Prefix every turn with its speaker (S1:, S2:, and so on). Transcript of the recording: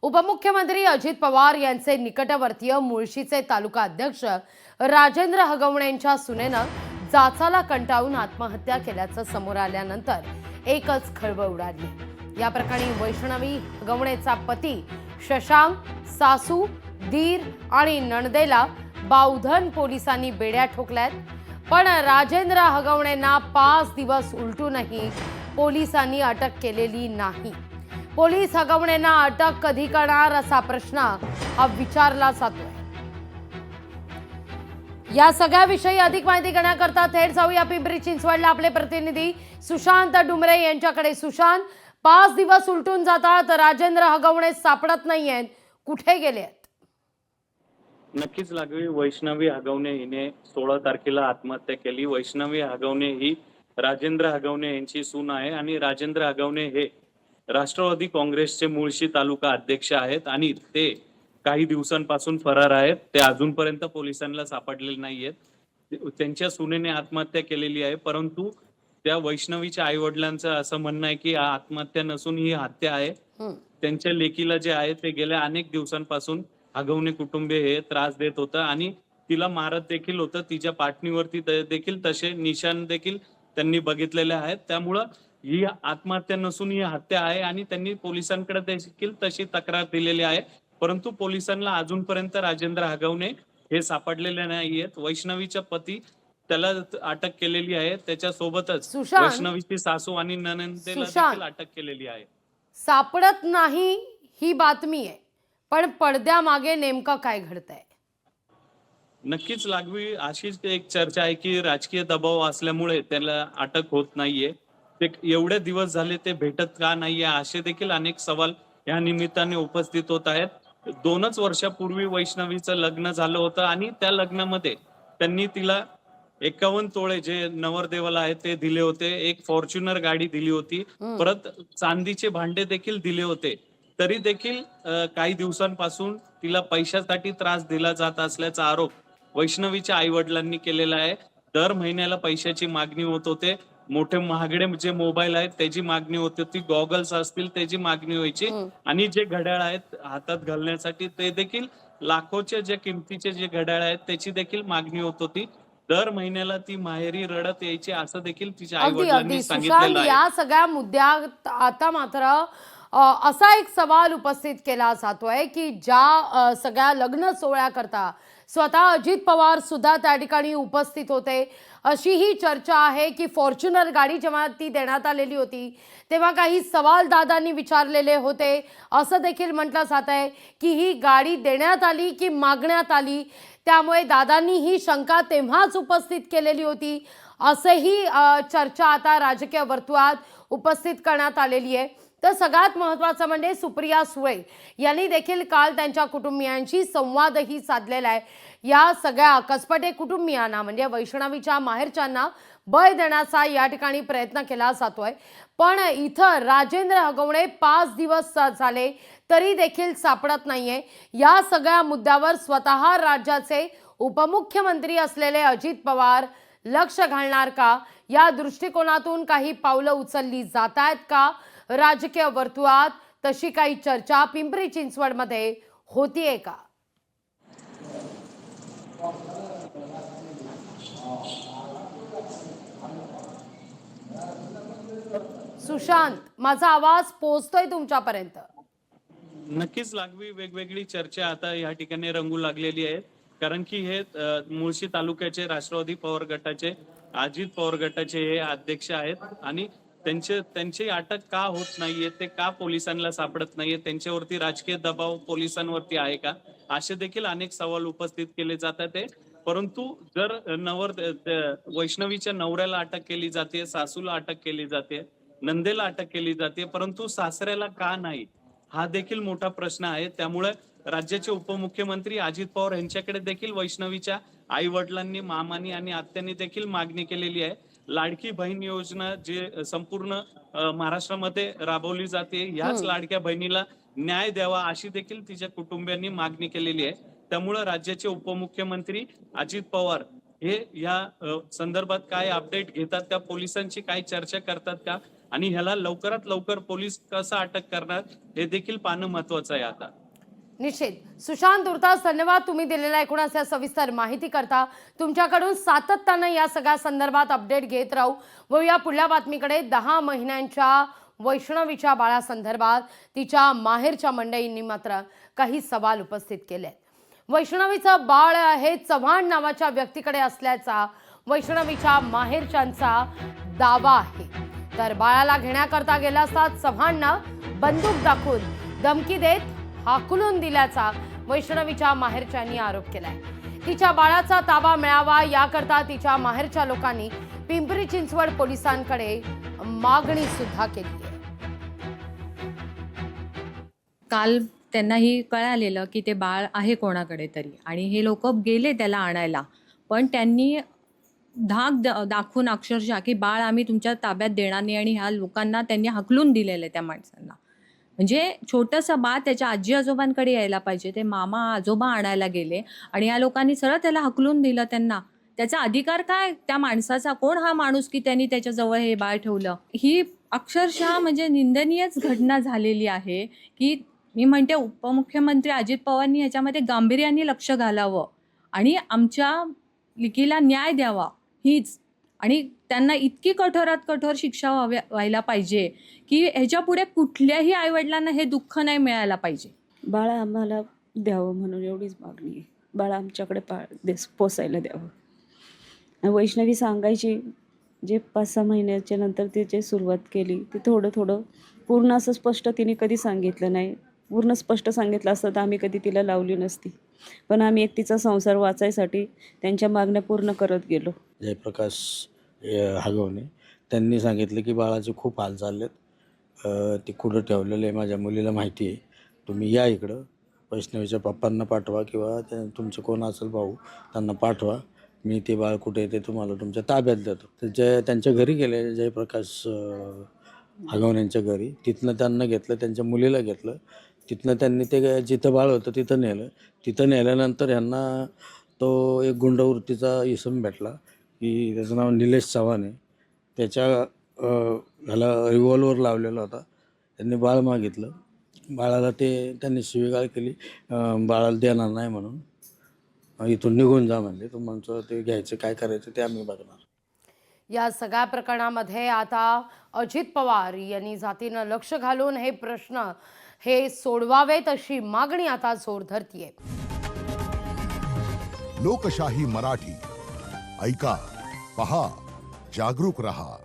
S1: उपमुख्यमंत्री अजित पवार यांचे निकटवर्तीय मुळशीचे तालुका अध्यक्ष राजेंद्र हगवणेंच्या सुनेनं जाचाला कंटाळून आत्महत्या केल्याचं समोर आल्यानंतर एकच खळबळ उडाली। या प्रकरणी वैष्णवी हगवणेचा पती शशांक, सासू, दीर आणि नणदेला बावधन पोलिसांनी बेड्या ठोकल्यात। पण राजेंद्र हगवणेंना 5 दिवस उलटूनही पोलिसांनी अटक केलेली नाही। पोलीस हगवणेंना अटक कधी करणार असा प्रश्न हा विचारला जातोय। या सगळ्याविषयी अधिक माहिती घेण्याकरता थेट जाऊया पिंपरी चिंचवडला आपले प्रतिनिधी सुशांत डुमरे यांच्याकडे। सुशांत, 5 दिवस उलटून जातात, राजेंद्र हगवणे सापडत नाहीयेत, कुठे गेलेत?
S2: नक्कीच लागवी वैष्णवी हगवणे हिने 16 तारखेला आत्महत्या केली। वैष्णवी हगवणे ही राजेंद्र हगवणे यांची सून आहे आणि राजेंद्र हगवणे हे राष्ट्रवादी काँग्रेसचे मुळशी तालुका अध्यक्ष आहेत आणि ते काही दिवसांपासून फरार आहेत। ते अजूनपर्यंत पोलिसांना सापडलेले नाहीयेत। त्यांच्या सुनेने आत्महत्या केलेली आहे, परंतु त्या वैष्णवीच्या आई वडिलांचं असं म्हणणं आहे की आत्महत्या नसून ही हत्या आहे। त्यांच्या लेकीला जे आहे ते गेल्या अनेक दिवसांपासून हगवणे कुटुंबीय हे त्रास देत होतं आणि तिला मारत देखील होतं। तिच्या पाठणीवरती देखील तसे निशाण देखील त्यांनी बघितलेले आहेत। त्यामुळं ही आत्महत्या नसून ही हत्या आहे आणि त्यांनी पोलिसांकडे देखील तशी तक्रार दिलेली आहे, परंतु पोलिसांना अजूनपर्यंत राजेंद्र हगवणे हे सापडलेले नाहीयेत। वैष्णवीच्या पती त्याला अटक केलेली आहे, त्याच्यासोबतच वैष्णवीची सासू आणि नणंदेला देखील अटक केलेली आहे।
S1: सापडत नाही ही बातमी आहे, पण पडद्यामागे नेमकं काय घडतंय?
S2: नक्कीच लागवी अशीच एक चर्चा आहे की राजकीय दबाव असल्यामुळे त्याला अटक होत नाहीये। ते एवढे दिवस झाले ते भेटत का नाहीये असे देखील अनेक सवाल या निमित्ताने उपस्थित होत आहेत। 2च वर्षापूर्वी वैष्णवीचं लग्न झालं होतं आणि त्या लग्नामध्ये त्यांनी तिला 51 तोळे जे नवरदेवाला आहे ते दिले होते, एक फॉर्च्युनर गाडी दिली होती, परत चांदीचे भांडे देखील दिले होते। तरी देखील काही दिवसांपासून तिला पैशासाठी त्रास दिला जात असल्याचा आरोप वैष्णवीच्या आई वडिलांनी केलेला आहे। दर महिन्याला पैशाची मागणी होत होते, मोठे महागडे जे मोबाईल आहेत त्याची मागणी होत होती, गॉगल्स असतील त्याची मागणी व्हायची आणि जे घड्याळ आहेत हातात घालण्यासाठी ते देखील लाखोचे जे किमतीचे जे घड्याळ आहेत त्याची देखील मागणी होत होती। दर महिन्याला ती माहेरी रडत यायची असं देखील तिच्या आई वडिलांनी सांगितलेलं आहे।
S1: या सगळ्या मुद्द्यात आता मात्र असा एक सवाल उपस्थित केला जातोय की ज्या सगळ्या लग्न सोहळ्याकरता स्वतः अजित पवार सुद्धा त्या ठिकाणी उपस्थित होते, अशी ही चर्चा आहे की फॉर्च्युनर गाडी जेव्हा ती देण्यात आलेली होती तेव्हा काही सवाल दादांनी विचारलेले होते। असं देखील म्हटलं जात आहे की ही गाडी देण्यात आली की मागण्यात आली, त्यामुळे दादांनी ही शंका तेव्हाच उपस्थित केलेली होती, असेही चर्चा आता राजकीय वर्तुळात उपस्थित करण्यात आलेली आहे। तर सगळ्यात महत्त्वाचं म्हणजे सुप्रिया सुळे यांनी देखील काल त्यांच्या कुटुंबियांशी संवादही साधलेला आहे। या सगळ्या कसपटे कुटुंबियांना म्हणजे वैष्णवीच्या माहेरच्यांना बळ देण्याचा या ठिकाणी प्रयत्न केला जातोय, पण इथं राजेंद्र हगवणे 5 दिवस झाले तरी देखील सापडत नाहीये। या सगळ्या मुद्द्यावर स्वतः राज्याचे उपमुख्यमंत्री असलेले अजित पवार लक्ष घालणार का? या दृष्टिकोनातून काही पावलं उचलली जात आहेत का राजकीय वर्तुळात? तशी काही चर्चा पिंपरी चिंचवडमध्ये होतीये का? सुशांत, माझा आवाज पोहोचतोय तुमच्यापर्यंत?
S2: नक्कीच लागवी वेगवेगळी चर्चा आता या ठिकाणी रंगू लागलेली आहे, कारण की हे मुळशी तालुक्याचे राष्ट्रवादी पवार गटाचे अजित पवार गटाचे हे अध्यक्ष आहेत आणि त्यांची अटक का होत नाहीये, ते का पोलिसांना सापडत नाहीये, त्यांच्यावरती राजकीय दबाव पोलिसांवरती आहे का, असे देखील अनेक सवाल उपस्थित केले जातात। परंतु जर वैष्णवीच्या नवऱ्याला अटक केली जाते, सासूला अटक केली जाते, नंदेला अटक केली जाते, परंतु सासऱ्याला का नाही हा देखील मोठा प्रश्न आहे। त्यामुळे राज्याचे उपमुख्यमंत्री अजित पवार यांच्याकडे देखील वैष्णवीच्या आई वडिलांनी, मामांनी आणि आत्यांनी देखील मागणी केलेली आहे। लाडकी बहीण योजना जे संपूर्ण महाराष्ट्रामध्ये राबवली जाते, ह्याच लाडक्या बहिणीला न्याय द्यावा अशी देखील तिच्या कुटुंबियांनी मागणी केलेली आहे। त्यामुळे राज्याचे उपमुख्यमंत्री अजित पवार हे या संदर्भात काय अपडेट घेतात का, पोलिसांची काय चर्चा करतात का, आणि ह्याला लवकरात लवकर पोलीस कसं अटक करणार हे देखील पाहणं महत्वाचं आहे आता.
S1: निश्चित. सुशांत तुर्तास धन्यवाद तुम्ही दिलेल्या एकूण अशा सविस्तर माहिती करता. तुमच्याकडून सातत्यानं या सगळ्या संदर्भात अपडेट घेत राहू. व या पुढल्या बातमीकडे 10 महिन्यांच्या वैष्णवीच्या बाळासंदर्भात तिच्या माहेरच्या मंडळींनी मात्र काही सवाल उपस्थित केले. वैष्णवीचं बाळ हे चव्हाण नावाच्या व्यक्तीकडे असल्याचा वैष्णवीच्या माहेरच्यांचा दावा आहे. तर बाळाला घेण्याकरता गेला असता चव्हाणनं बंदूक दाखवून धमकी देत हाकलून दिल्याचा वैष्णवीच्या माहेरच्यांनी आरोप केलाय. तिच्या बाळाचा ताबा मिळावा याकरता तिच्या माहेरच्या लोकांनी पिंपरी चिंचवड पोलिसांकडे मागणी सुद्धा केली आहे.
S3: काल त्यांनाही कळालेलं की ते बाळ आहे कोणाकडे तरी आणि हे लोक गेले त्याला आणायला, पण त्यांनी धाक दाखवून अक्षरशः की बाळ आम्ही तुमच्या ताब्यात देणार नाही आणि ह्या लोकांना त्यांनी हकलून दिलेलं आहे त्या माणसांना. म्हणजे छोटंसं बाळ त्याच्या आजी आजोबांकडे यायला पाहिजे, ते मामा आजोबा आणायला गेले आणि या लोकांनी सरळ त्याला हकलून दिलं. त्यांना त्याचा अधिकार काय त्या माणसाचा, कोण हा माणूस की त्यांनी त्याच्याजवळ हे बाळ ठेवलं. ही अक्षरशः म्हणजे निंदनीयच घटना झालेली आहे की मी म्हणते उपमुख्यमंत्री अजित पवारांनी ह्याच्यामध्ये गांभीर्याने लक्ष घालावं आणि आमच्या लिकीला न्याय द्यावा हीच, आणि त्यांना इतकी कठोरात कठोर शिक्षा व्हायला पाहिजे की ह्याच्या पुढे कुठल्याही आईवडिलांना हे दुःख नाही मिळायला पाहिजे.
S4: बाळा आम्हाला द्यावं म्हणून एवढीच मागणी आहे. बाळा आमच्याकडे पोसायला द्यावं. वैष्णवी सांगायची जे 5-6 महिन्याच्या नंतर तिची सुरुवात केली ते थोडं थोडं पूर्ण असं स्पष्ट तिने कधी सांगितलं नाही. पूर्ण स्पष्ट सांगितलं असतं तर आम्ही कधी तिला लावली नसती, पण आम्ही एक तिचा संसार वाचायसाठी त्यांच्या मागण्या पूर्ण करत गेलो.
S5: जयप्रकाश हगवणे त्यांनी सांगितलं की बाळाचे खूप हाल चाललेत, ते कुठं ठेवलेलं आहे माझ्या मुलीला माहिती आहे, तुम्ही या इकडं, वैष्णवीच्या पप्पांना पाठवा किंवा तुमचं कोण असेल भाऊ त्यांना पाठवा, मी ते बाळ कुठे आहे ते तुम्हाला तुमच्या ताब्यात देतो. त्यांच्या घरी गेले, जयप्रकाश हगवण्यांच्या घरी. तिथनं त्यांना घेतलं, त्यांच्या मुलीला घेतलं. तिथनं त्यांनी ते जिथं बाळ होतं तिथं नेलं. तिथं नेल्यानंतर ह्यांना तो एक गुंडवृत्तीचा इसम भेटला की त्याचं नाव निलेश चव्हाण आहे. त्याच्या ह्याला रिव्हॉल्वर लावलेला होता. त्यांनी बाळ मागितलं. बाळाला त्यांनी शिवीगाळ केली, बाळाला देणार नाही म्हणून, इथून निघून जा म्हणले. तुमचं ते घ्यायचं, काय करायचं ते आम्ही बघणार.
S1: या सगळ्या प्रकरणामध्ये आता अजित पवार यांनी जातीनं लक्ष घालून हे प्रश्न हे सोडवावेत अशी मागणी आता जोर धरतीये.
S6: लोकशाही मराठी ऐका, पहा, जागरूक रहा.